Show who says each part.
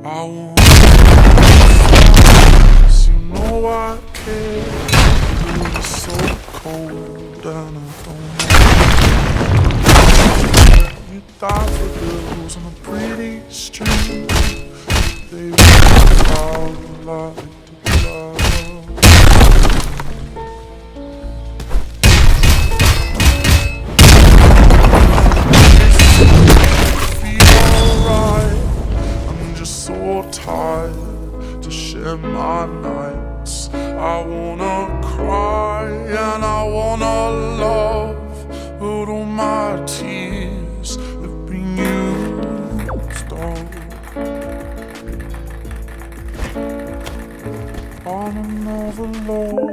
Speaker 1: I want you know I care. You're so cold and I don't know. You die for girls on a pretty string. They walk out like the love. So tired to share my nights. I wanna cry and I wanna love, but all my tears have been used up on another love.